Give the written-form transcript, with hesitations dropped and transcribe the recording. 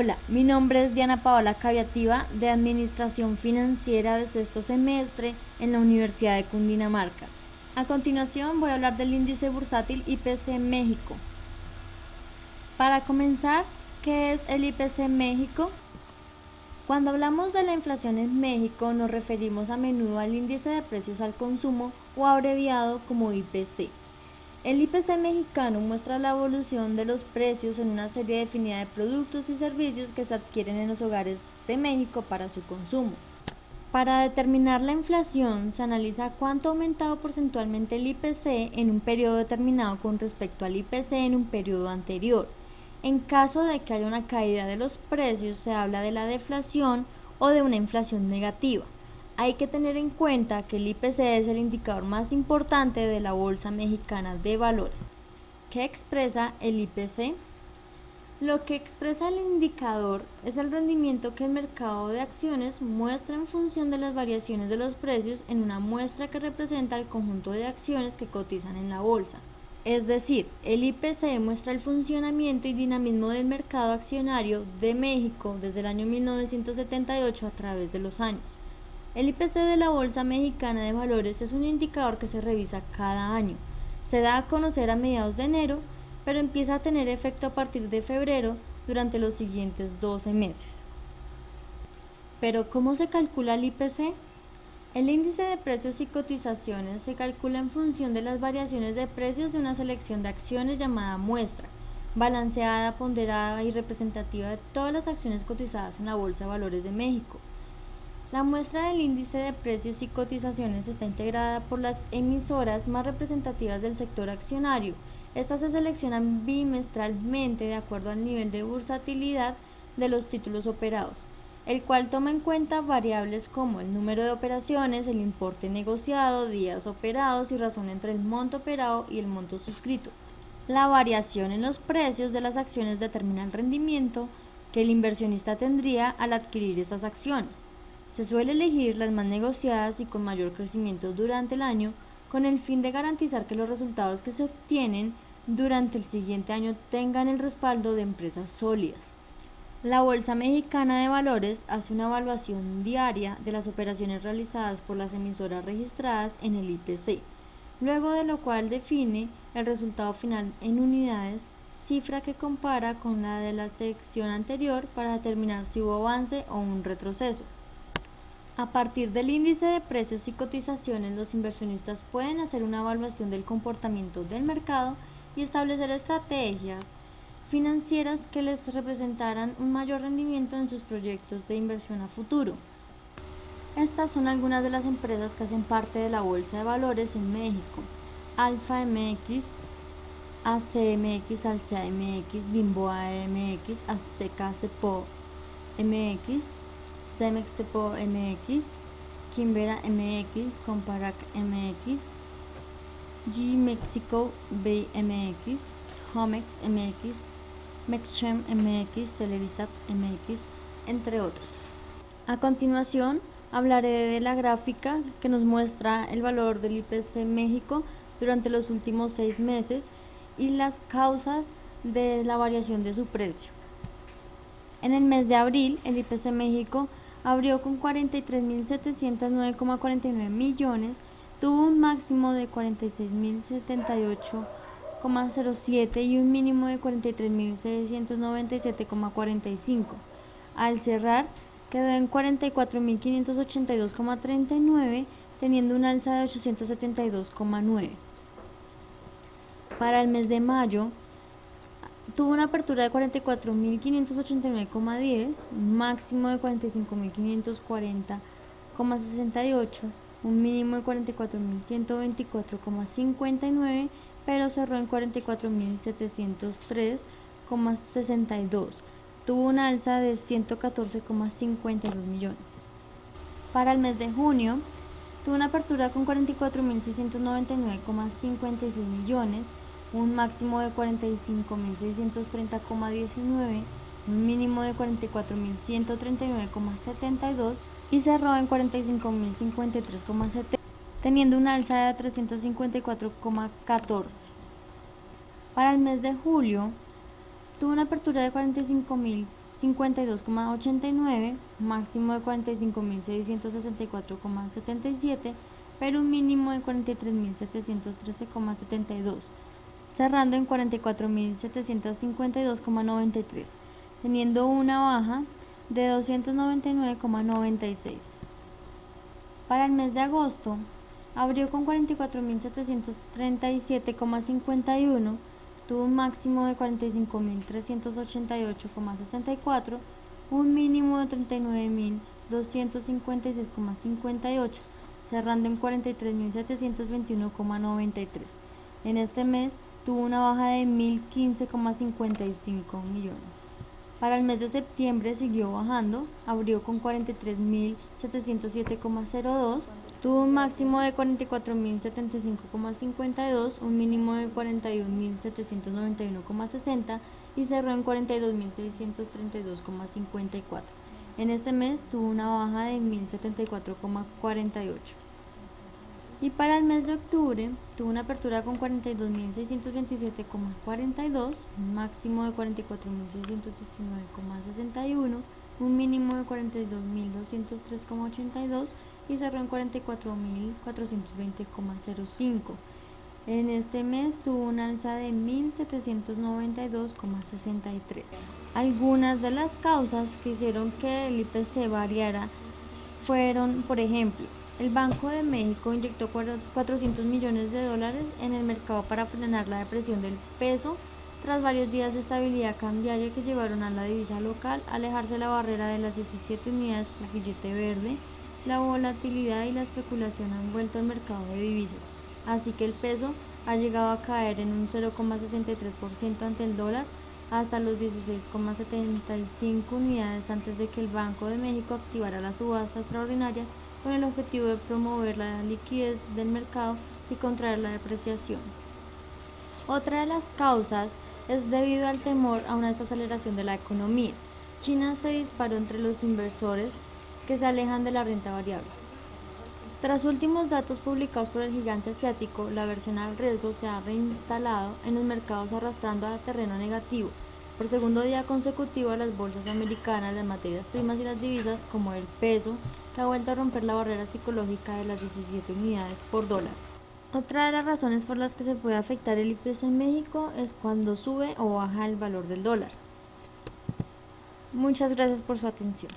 Hola, mi nombre es Diana Paola Caviativa, de Administración Financiera de sexto semestre en la Universidad de Cundinamarca. A continuación voy a hablar del índice bursátil IPC México. Para comenzar, ¿qué es el IPC México? Cuando hablamos de la inflación en México nos referimos a menudo al índice de precios al consumo o abreviado como IPC. El IPC mexicano muestra la evolución de los precios en una serie definida de productos y servicios que se adquieren en los hogares de México para su consumo. Para determinar la inflación se analiza cuánto ha aumentado porcentualmente el IPC en un periodo determinado con respecto al IPC en un periodo anterior. En caso de que haya una caída de los precios, se habla de la deflación o de una inflación negativa. Hay que tener en cuenta que el IPC es el indicador más importante de la Bolsa Mexicana de Valores. ¿Qué expresa el IPC? Lo que expresa el indicador es el rendimiento que el mercado de acciones muestra en función de las variaciones de los precios en una muestra que representa el conjunto de acciones que cotizan en la bolsa. Es decir, el IPC muestra el funcionamiento y dinamismo del mercado accionario de México desde el año 1978 a través de los años. El IPC de la Bolsa Mexicana de Valores es un indicador que se revisa cada año. Se da a conocer a mediados de enero, pero empieza a tener efecto a partir de febrero durante los siguientes 12 meses. ¿Pero cómo se calcula el IPC? El índice de precios y cotizaciones se calcula en función de las variaciones de precios de una selección de acciones llamada muestra, balanceada, ponderada y representativa de todas las acciones cotizadas en la Bolsa de Valores de México. La muestra del índice de precios y cotizaciones está integrada por las emisoras más representativas del sector accionario. Estas se seleccionan bimestralmente de acuerdo al nivel de bursatilidad de los títulos operados, el cual toma en cuenta variables como el número de operaciones, el importe negociado, días operados y razón entre el monto operado y el monto suscrito. La variación en los precios de las acciones determina el rendimiento que el inversionista tendría al adquirir estas acciones. Se suele elegir las más negociadas y con mayor crecimiento durante el año con el fin de garantizar que los resultados que se obtienen durante el siguiente año tengan el respaldo de empresas sólidas. La Bolsa Mexicana de Valores hace una evaluación diaria de las operaciones realizadas por las emisoras registradas en el IPC, luego de lo cual define el resultado final en unidades, cifra que compara con la de la sección anterior para determinar si hubo avance o un retroceso. A partir del índice de precios y cotizaciones, los inversionistas pueden hacer una evaluación del comportamiento del mercado y establecer estrategias financieras que les representaran un mayor rendimiento en sus proyectos de inversión a futuro. Estas son algunas de las empresas que hacen parte de la Bolsa de Valores en México: Alfa MX, ACMX, Alsea MX, Bimboa MX, Azteca Cepo MX, Cemex Cepo MX, Kimbera MX, Comparac MX, G Mexico BMX, Homex MX, Mexchem MX, Televisa MX, entre otros. A continuación, hablaré de la gráfica que nos muestra el valor del IPC México durante los últimos 6 meses y las causas de la variación de su precio. En el mes de abril, el IPC México abrió con 43.709,49 millones, tuvo un máximo de 46.078,07 y un mínimo de 43.697,45. Al cerrar, quedó en 44.582,39, teniendo un alza de 872,9. Para el mes de mayo, tuvo una apertura de 44.589,10, un máximo de 45.540,68, un mínimo de 44.124,59, pero cerró en 44.703,62. Tuvo una alza de 114,52 millones. Para el mes de junio, tuvo una apertura con 44.699,56 millones, un máximo de 45.630,19, un mínimo de 44.139,72 y cerró en 45.053,70, teniendo una alza de 354,14. Para el mes de julio, tuvo una apertura de 45.000 52,89, máximo de 45.664,77, pero un mínimo de 43.713,72, cerrando en 44.752,93, teniendo una baja de 299,96. Para el mes de agosto, abrió con 44.737,51, tuvo un máximo de 45.388,64, un mínimo de 39.256,58, cerrando en 43.721,93. En este mes tuvo una baja de 1.015,55 millones. Para el mes de septiembre siguió bajando, abrió con 43.707,02, tuvo un máximo de 44.075,52, un mínimo de 41.791,60 y cerró en 42.632,54. En este mes tuvo una baja de 1.074,48. Y para el mes de octubre tuvo una apertura con 42.627,42, un máximo de 44.619,61, un mínimo de 42.203,82 y cerró en 44.420,05. En este mes tuvo una alza de 1.792,63. Algunas de las causas que hicieron que el IPC variara fueron, por ejemplo, el Banco de México inyectó 400 millones de dólares en el mercado para frenar la depresión del peso tras varios días de estabilidad cambiaria que llevaron a la divisa local a alejarse de la barrera de las 17 unidades por billete verde. La volatilidad y la especulación han vuelto al mercado de divisas, así que el peso ha llegado a caer en un 0,63% ante el dólar hasta los 16,75 unidades antes de que el Banco de México activara la subasta extraordinaria con el objetivo de promover la liquidez del mercado y contraer la depreciación. Otra de las causas es debido al temor a una desaceleración de la economía. China se disparó entre los inversores que se alejan de la renta variable. Tras últimos datos publicados por el gigante asiático, la aversión al riesgo se ha reinstalado en los mercados arrastrando a terreno negativo. Por segundo día consecutivo, las bolsas americanas, las materias primas y las divisas, como el peso, que ha vuelto a romper la barrera psicológica de las 17 unidades por dólar. Otra de las razones por las que se puede afectar el IPC en México es cuando sube o baja el valor del dólar. Muchas gracias por su atención.